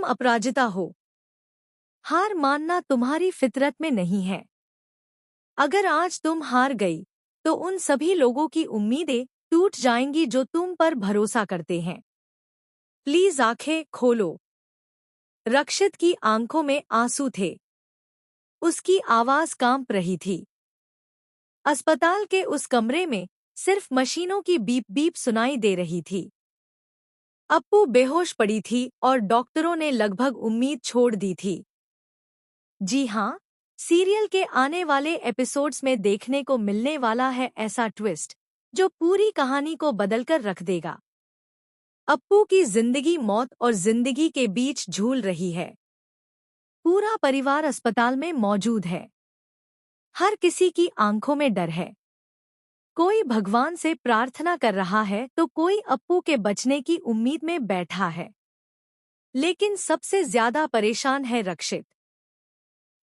अपराजिता हो। हार मानना तुम्हारी फितरत में नहीं है। अगर आज तुम हार गई तो उन सभी लोगों की उम्मीदें टूट जाएंगी जो तुम पर भरोसा करते हैं। प्लीज आंखें खोलो। रक्षित की आंखों में आंसू थे। उसकी आवाज कांप रही थी। अस्पताल के उस कमरे में सिर्फ मशीनों की बीप बीप सुनाई दे रही थी। अप्पू बेहोश पड़ी थी और डॉक्टरों ने लगभग उम्मीद छोड़ दी थी। जी हाँ, सीरियल के आने वाले एपिसोड्स में देखने को मिलने वाला है ऐसा ट्विस्ट जो पूरी कहानी को बदलकर रख देगा। अप्पू की जिंदगी मौत और जिंदगी के बीच झूल रही है। पूरा परिवार अस्पताल में मौजूद है। हर किसी की आंखों में डर है। कोई भगवान से प्रार्थना कर रहा है तो कोई अप्पू के बचने की उम्मीद में बैठा है। लेकिन सबसे ज्यादा परेशान है रक्षित।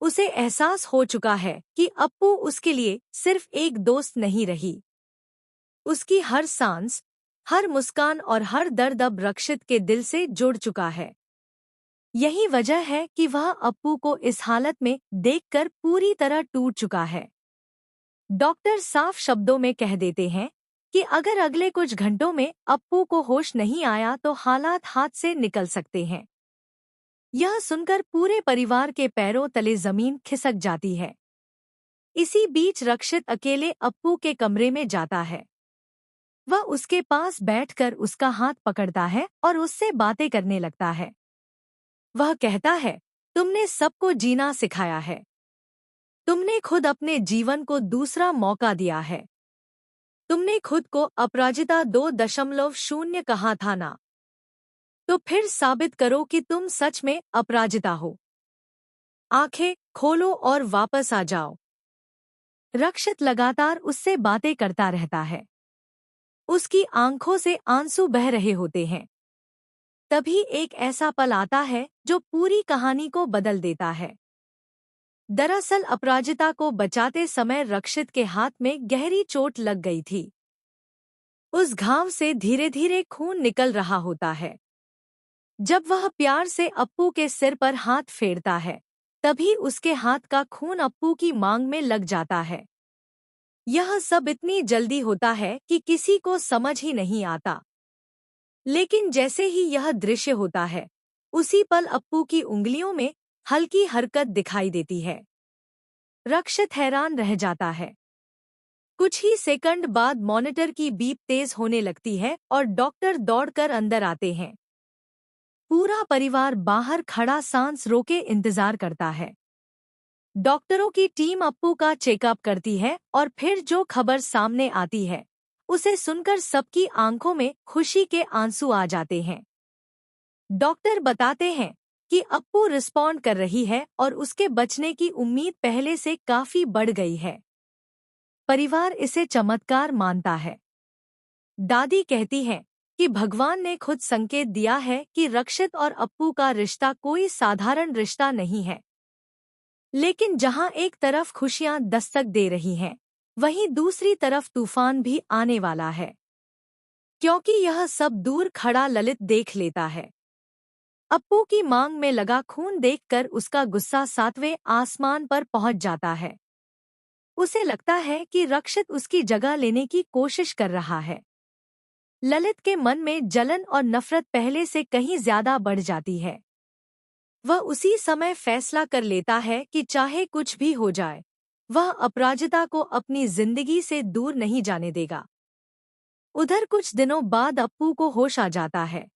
उसे एहसास हो चुका है कि अप्पू उसके लिए सिर्फ एक दोस्त नहीं रही। उसकी हर सांस, हर मुस्कान और हर दर्द अब रक्षित के दिल से जुड़ चुका है। यही वजह है कि वह अप्पू को इस हालत में देखकर पूरी तरह टूट चुका है। डॉक्टर साफ शब्दों में कह देते हैं कि अगर अगले कुछ घंटों में अप्पू को होश नहीं आया तो हालात हाथ से निकल सकते हैं। यह सुनकर पूरे परिवार के पैरों तले जमीन खिसक जाती है। इसी बीच रक्षित अकेले अप्पू के कमरे में जाता है। वह उसके पास बैठकर उसका हाथ पकड़ता है और उससे बातें करने लगता है। वह कहता है, तुमने सबको जीना सिखाया है। तुमने खुद अपने जीवन को दूसरा मौका दिया है। तुमने खुद को अपराजिता 2.0 कहा था ना? तो फिर साबित करो कि तुम सच में अपराजिता हो। आंखें खोलो और वापस आ जाओ। रक्षित लगातार उससे बातें करता रहता है। उसकी आंखों से आंसू बह रहे होते हैं। तभी एक ऐसा पल आता है जो पूरी कहानी को बदल देता है। दरअसल अपराजिता को बचाते समय रक्षित के हाथ में गहरी चोट लग गई थी। उस घाव से धीरे धीरे खून निकल रहा होता है। जब वह प्यार से अप्पू के सिर पर हाथ फेरता है, तभी उसके हाथ का खून अप्पू की मांग में लग जाता है। यह सब इतनी जल्दी होता है कि किसी को समझ ही नहीं आता। लेकिन जैसे ही यह दृश्य होता है, उसी पल अप्पू की उंगलियों में हल्की हरकत दिखाई देती है। रक्षित हैरान रह जाता है। कुछ ही सेकंड बाद मॉनिटर की बीप तेज होने लगती है और डॉक्टर दौड़कर अंदर आते हैं। पूरा परिवार बाहर खड़ा सांस रोके इंतजार करता है। डॉक्टरों की टीम अप्पू का चेकअप करती है और फिर जो खबर सामने आती है, उसे सुनकर सबकी आंखों में खुशी के आंसू आ जाते हैं। डॉक्टर बताते हैं कि अप्पू रिस्पॉन्ड कर रही है और उसके बचने की उम्मीद पहले से काफी बढ़ गई है। परिवार इसे चमत्कार मानता है। दादी कहती है कि भगवान ने खुद संकेत दिया है कि रक्षित और अप्पू का रिश्ता कोई साधारण रिश्ता नहीं है। लेकिन जहां एक तरफ खुशियां दस्तक दे रही हैं, वहीं दूसरी तरफ तूफान भी आने वाला है। क्योंकि यह सब दूर खड़ा ललित देख लेता है। अप्पू की मांग में लगा खून देखकर उसका गुस्सा 7वें आसमान पर पहुंच जाता है। उसे लगता है कि रक्षित उसकी जगह लेने की कोशिश कर रहा है। ललित के मन में जलन और नफरत पहले से कहीं ज्यादा बढ़ जाती है। वह उसी समय फैसला कर लेता है कि चाहे कुछ भी हो जाए, वह अपराजिता को अपनी जिंदगी से दूर नहीं जाने देगा। उधर कुछ दिनों बाद अप्पू को होश आ जाता है।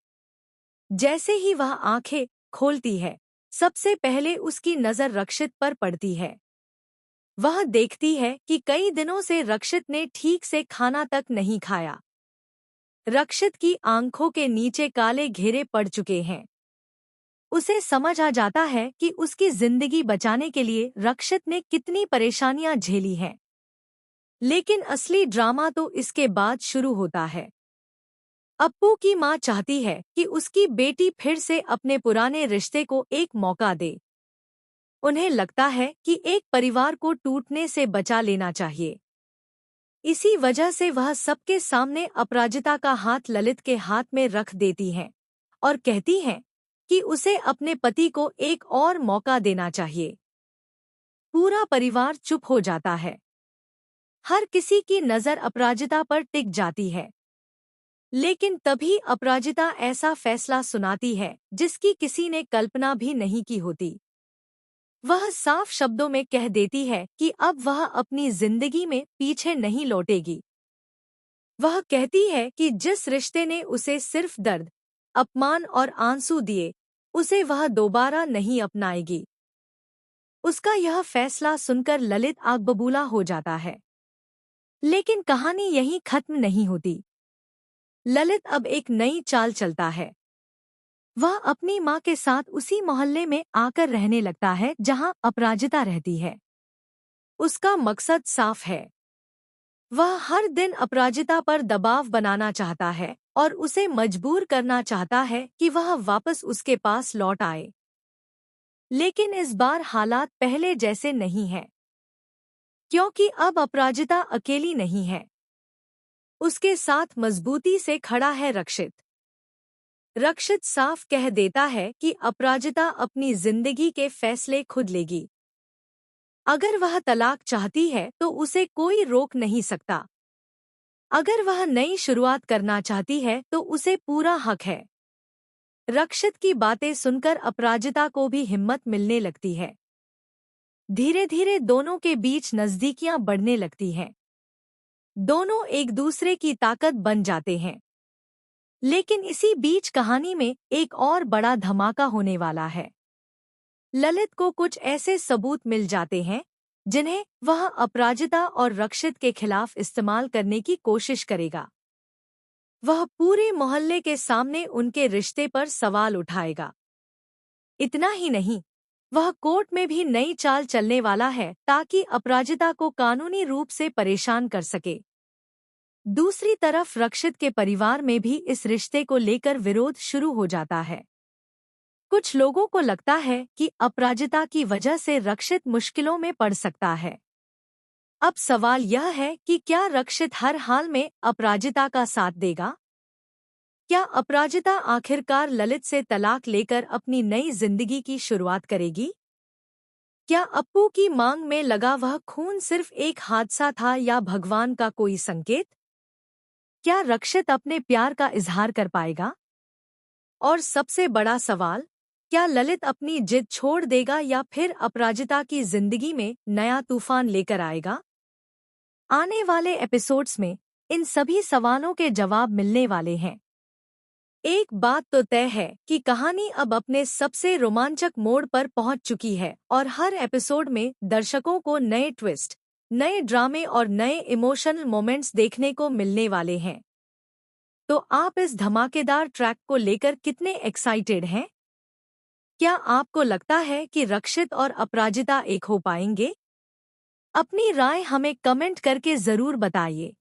जैसे ही वह आंखें खोलती है, सबसे पहले उसकी नजर रक्षित पर पड़ती है। वह देखती है कि कई दिनों से रक्षित ने ठीक से खाना तक नहीं खाया। रक्षित की आंखों के नीचे काले घेरे पड़ चुके हैं। उसे समझ आ जाता है कि उसकी जिंदगी बचाने के लिए रक्षित ने कितनी परेशानियां झेली हैं। लेकिन असली ड्रामा तो इसके बाद शुरू होता है। अप्पू की मां चाहती है कि उसकी बेटी फिर से अपने पुराने रिश्ते को एक मौका दे। उन्हें लगता है कि एक परिवार को टूटने से बचा लेना चाहिए। इसी वजह से वह सबके सामने अपराजिता का हाथ ललित के हाथ में रख देती हैं और कहती हैं कि उसे अपने पति को एक और मौका देना चाहिए। पूरा परिवार चुप हो जाता है। हर किसी की नज़र अपराजिता पर टिक जाती है। लेकिन तभी अपराजिता ऐसा फैसला सुनाती है जिसकी किसी ने कल्पना भी नहीं की होती। वह साफ शब्दों में कह देती है कि अब वह अपनी जिंदगी में पीछे नहीं लौटेगी। वह कहती है कि जिस रिश्ते ने उसे सिर्फ दर्द, अपमान और आंसू दिए, उसे वह दोबारा नहीं अपनाएगी। उसका यह फैसला सुनकर ललित आग बबूला हो जाता है। लेकिन कहानी यहीं खत्म नहीं होती। ललित अब एक नई चाल चलता है। वह अपनी माँ के साथ उसी मोहल्ले में आकर रहने लगता है जहाँ अपराजिता रहती है। उसका मकसद साफ है। वह हर दिन अपराजिता पर दबाव बनाना चाहता है और उसे मजबूर करना चाहता है कि वह वापस उसके पास लौट आए। लेकिन इस बार हालात पहले जैसे नहीं हैं, क्योंकि अब अपराजिता अकेली नहीं है। उसके साथ मजबूती से खड़ा है रक्षित। रक्षित साफ कह देता है कि अपराजिता अपनी जिंदगी के फैसले खुद लेगी। अगर वह तलाक चाहती है तो उसे कोई रोक नहीं सकता। अगर वह नई शुरुआत करना चाहती है तो उसे पूरा हक है। रक्षित की बातें सुनकर अपराजिता को भी हिम्मत मिलने लगती है। धीरे धीरे दोनों के बीच नजदीकियां बढ़ने लगती हैं। दोनों एक दूसरे की ताकत बन जाते हैं। लेकिन इसी बीच कहानी में एक और बड़ा धमाका होने वाला है। ललित को कुछ ऐसे सबूत मिल जाते हैं जिन्हें वह अपराजिता और रक्षित के खिलाफ इस्तेमाल करने की कोशिश करेगा। वह पूरे मोहल्ले के सामने उनके रिश्ते पर सवाल उठाएगा। इतना ही नहीं, वह कोर्ट में भी नई चाल चलने वाला है ताकि अपराजिता को कानूनी रूप से परेशान कर सके। दूसरी तरफ रक्षित के परिवार में भी इस रिश्ते को लेकर विरोध शुरू हो जाता है। कुछ लोगों को लगता है कि अपराजिता की वजह से रक्षित मुश्किलों में पड़ सकता है। अब सवाल यह है कि क्या रक्षित हर हाल में अपराजिता का साथ देगा? क्या अपराजिता आखिरकार ललित से तलाक लेकर अपनी नई जिंदगी की शुरुआत करेगी? क्या अप्पू की मांग में लगा वह खून सिर्फ एक हादसा था या भगवान का कोई संकेत? क्या रक्षित अपने प्यार का इजहार कर पाएगा? और सबसे बड़ा सवाल, क्या ललित अपनी जिद छोड़ देगा या फिर अपराजिता की जिंदगी में नया तूफान लेकर आएगा? आने वाले एपिसोड्स में इन सभी सवालों के जवाब मिलने वाले हैं। एक बात तो तय है कि कहानी अब अपने सबसे रोमांचक मोड़ पर पहुंच चुकी है और हर एपिसोड में दर्शकों को नए ट्विस्ट, नए ड्रामे और नए इमोशनल मोमेंट्स देखने को मिलने वाले हैं। तो आप इस धमाकेदार ट्रैक को लेकर कितने एक्साइटेड हैं? क्या आपको लगता है कि रक्षित और अपराजिता एक हो पाएंगे? अपनी राय हमें कमेंट करके जरूर बताइए।